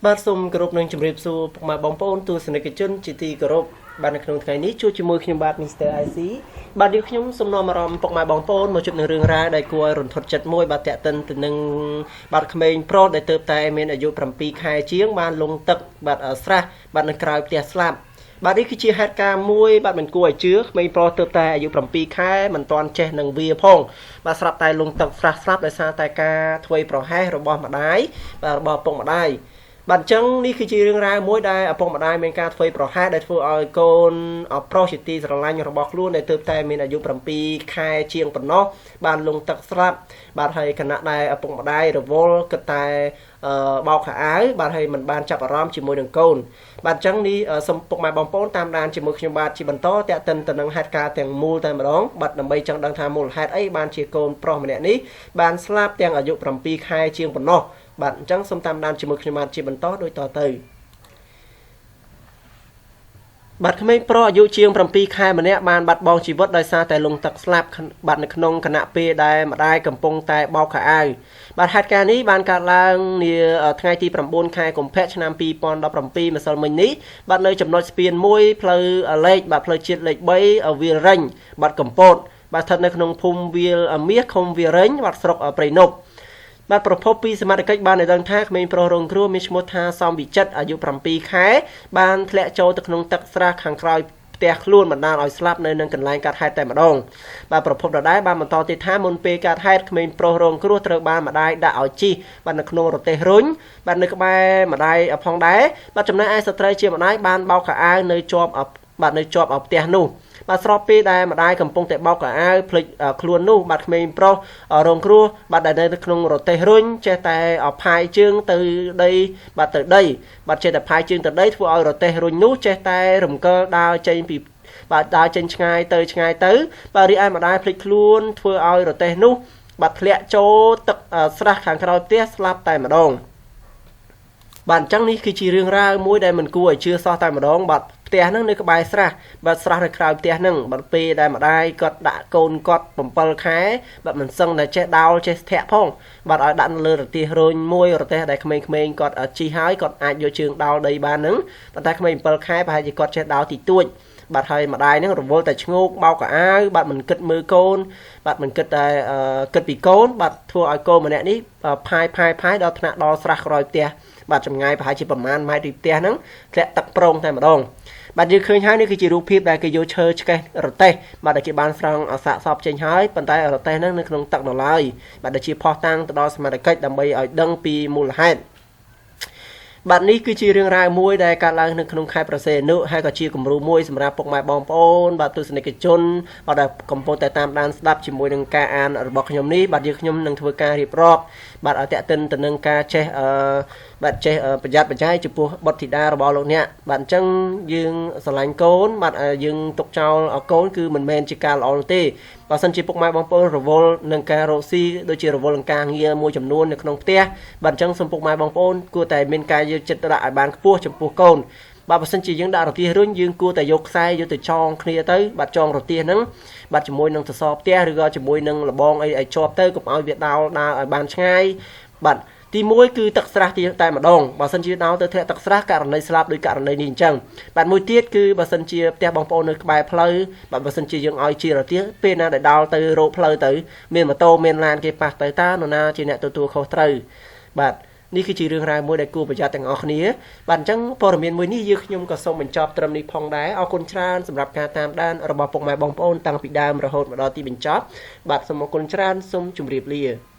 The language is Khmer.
បាទសូមគោរពនឹងជម្រាបសួរពុកម៉ែបងប្អូនទស្សនិកជនជាទីគោរពបាទនៅក្នុងថ្ងៃនេះជួបជាមួយខ្ញុំបាទ Mr. IC បាទយើងខ្ញុំសូមនាំអារម្មណ៍ពុកម៉ែបងប្អូនមកជួបនឹងរឿងរ៉ាវដែលគួរឲ្យរន្ធត់ចិត្តមួយបាទតាក់ទិនទៅនឹងបាទក្មេងប្រុសដែលទើបតែមានអាយុ7ខែជាងបានលងទឹកបាទស្រះបាទនៅក្រៅផ្ទះស្លាប់បាទនេះគឺជាហេតុការណ៍មួយបាទមិនគួរឲ្យជឿក្មេងប្រុសទើបតែអាយុ7ខែមិនទាន់ចេះនឹងវាផងបាទស្រាប់តែលងទឹកស្រះស្លាប់ដោយសារតែការធ្វើប្រហែសរបស់ម្ដាយបាទរបស់ពុកម្ដាយបាទអញ្ចឹងនេះគឺជារឿងរ៉ាវមួយដែលឪពុកម្ដាយមានការធ្វើប្រហែសដែលធ្វើឲ្យកូនប្រុសជាទីស្រឡាញ់របស់ខ្លួនដែលទើបតែមានអាយុ7ខែជាងប៉ុណ្ណោះបានលងទឹកស្លាប់បាទហើយគណៈដែលឪពុកម្ដាយរវល់គិតតែបោកខោអាវបាទហើយមិនបានចាប់អារម្មណ៍ជាមួយនឹងកូនបាទអញ្ចឹងនេះសូមពុកម៉ែបងប្អូនតាមដានជាមួយខ្ញុំបាទជាបន្តតាក់ទិនទៅនឹងហេតុការណ៍ទាំងមូលតែម្ដងបាទដើម្បីចង់ដឹងថាមូលហេតុអីបានជាកូនប្រុសម្នាក់នេះបានស្លាប់ទាំងអាយុ7ខែជាងប៉ុណ្ណោះបាទអញ្ចឹងសូមតាមដានជាមួយខ្ញុំបាទជាបន្តដូចតទៅបាទក្មេងប្រុសអាយុជាង7ខែម្នាក់បានបាត់បង់ជីវិតដោយសារតែលងទឹកស្លាប់បាទនៅក្នុងគណៈពេលដែលម្ដាយកំពុងតែបោកខោអាវបាទហេតុការណ៍នេះបានកើតឡើងនាថ្ងៃទី9ខែកុម្ភៈឆ្នាំ2017ម្សិលមិញនេះបាទនៅចំណុចស្ពានមួយផ្លូវលេខបាទផ្លូវជាតិលេខ3វាលរេញបាទកំពតបាទស្ថិតនៅក្នុងភូមិវាលមាសឃុំវាលរេញបាទស្រុកព្រៃនប់បាទប្រពន្ធពីសមត្ថកិច្ចបានឲ្យដឹងថាក្មេងប្រុសរងគ្រោះមានឈ្មោះថាសំវិចិត្រអាយុ7ខែបានធ្លាក់ចូលទៅក្នុងទឹកស្រះខាងក្រោយផ្ទះខ្លួនបណ្ដាលឲ្យស្លាប់នៅនឹងកន្លែងកើតហេតុតែម្ដងបាទប្រពន្ធដដែលបានបន្តទៀតថាមុនពេលកើតហេតុក្មេងប្រុសរងគ្រោះត្រូវបានម្ដាយដាក់ឲ្យជិះបាទនៅក្នុងរទេះរុញបាទនៅក្បែរម្ដាយផងដែរបាទចំណែកឯស្ត្រីជាម្ដាយបានបោកខោអាវនៅជាប់បាទនៅជាប់ផ្ទះនោះបាទស្របពេលដែលម្ដាយកំពុងតែបោកខោអាវភ្លេចខ្លួននោះបាទក្មេងប្រុសរងគ្រោះបាទដែលនៅក្នុងរទេះរុញចេះតែផាយជើងទៅដីបាទទៅដីបាទចេះតែផាយជើងទៅដីធ្វើឲ្យរទេះរុញនោះចេះតែរំកិលដើរចេញពីបាទដើរចេញឆ្ងាយទៅបាទរីឯម្ដាយភ្លេចខ្លួនធ្វើឲ្យរទេះនោះបាទធ្លាក់ចូលទឹកស្រះខាងក្រោយផ្ទះស្លាប់តែម្ដងបាទអញ្ចឹងនេះគឺជារឿងរ៉ាវមួយដែលមិនគួរឲ្យជឿសោះតែម្ដងបាទផ្ទះហ្នឹងនៅក្បែរស្រះបាទស្រះនៅក្រៅផ្ទះហ្នឹងបាទពេលដែលម្ដាយគាត់ដាក់កូនគាត់7ខែបាទមិនសឹងតែចេះដោលចេះធាក់ផងបាទឲ្យដាក់នៅលើរទេះរុញមួយរទេះដែលក្មេងៗគាត់ជិះហើយគាត់អាចយកជើងដោលដីបានហ្នឹងប៉ុន្តែក្មេង7ខែប្រហែលជាគាត់ចេះដោលតិចតួចបាទហើយម្ដាយហ្នឹងរវល់តែឈ្ងោកបោកកៅអាវបាទមិនគិតមើលកូនបាទមិនគិតតែគិតពីកូនបាទធ្វើឲ្យកូនម្នាក់នេះផាយដល់ថ្នាក់ដល់ស្រះក្រោយផ្ទះបាទចម្ងាយប្រហែលជាប្រមាណម៉ែត្រពីផ្ទះហ្នឹងធ្លាក់ទឹកប្រងតែម្ដងបាទយើងឃើញហើយនេះគឺជារូបភាពដែលគេយកឈើឆ្កេះរទេះបាទដែលគេបានស្រង់សាកសពចេញហើយប៉ុន្តែរទេះហ្នឹងនៅក្នុងទឹកនៅឡើយបាទដែលជាផុសតាំងទៅដល់សមត្ថកិច្ចដើម្បីឲ្យដឹងពីមូលហេតុបាទនេះគឺជារឿងរ៉ាវមួយដែលកើតឡើងនៅក្នុងខេត្តប្រសេនុហើយក៏ជាគំរូមួយសម្រាប់ពុកម៉ែបងប្អូនបាទទស្សនិកជនបាទដែលកំពុងតែតាមដានស្ដាប់ជាមួយនឹងការអានរបស់ខ្ញុំនេះបាទយើងខ្ញុំនឹងធ្វើការរៀបរាប់បាទឲ្យតាក់ទិនទៅនឹងការចេះបាទចេះប្រយ័ត្នប្រយែងចំពោះបុត្រធីតារបស់លោកអ្នកបាទអញ្ចឹងយើងស្រឡាញ់កូនបាទយើងទុកចោលកូនគឺមិនមែនជាការល្អនោះទេបើសិនជាពុកម៉ែបងប្អូនរវល់នឹងការរកស៊ីដូចជារវល់នឹងការងារមួយចំនួននៅក្នុងផ្ទះបាទអញ្ចឹងសូមពុកម៉ែបងប្អូនគួរតែមានការយកចិត្តដាក់ឲ្យបានខ្ពស់ចំពោះកូនបាទបើសិនជាយើងដាក់រទេះរុញយើងគួរតែយកខ្សែយកទៅចងគ្នាទៅបាទចងរទេះហ្នឹងបាទជាមួយនឹងសសរផ្ទះឬក៏ជាមួយនឹងលបងអីឲ្យជាប់ទៅកុំឲ្យវាដើរឲ្យបានឆ្ងាយបាទទី1គឺទឹកស្រះតែម្ដងបើសិនជាដោទៅធ្លាក់ទឹកស្រះករណីស្លាប់ដោយករណីនេះអញ្ចឹងបាទមួយទៀតគឺបើសិនជាផ្ទះបងប្អូននៅក្បែរផ្លូវបាទបើសិនជាយើងឲ្យជារទេះពេលណាដែលដោទៅរកផ្លូវទៅមានម៉ូតូមានឡានគេប៉ះទៅតើនរណាជាអ្នកទទួលខុសត្រូវបាទនេះគឺជារឿងរ៉ាវមួយដែលគួរប្រយ័ត្នទាំងអស់គ្នាបាទអញ្ចឹងព័ត៌មានមួយនេះយើងខ្ញុំក៏សូមបញ្ចប់ត្រឹមនេះផងដែរអរគុណច្រើនសម្រាប់ការតាមដានរបស់ពុកម៉ែបងប្អូនតាំងពីដើមរហូតមកដល់ទីបញ្ចប់បាទសូមអរគុណច្រើនសូមជម្រាបលា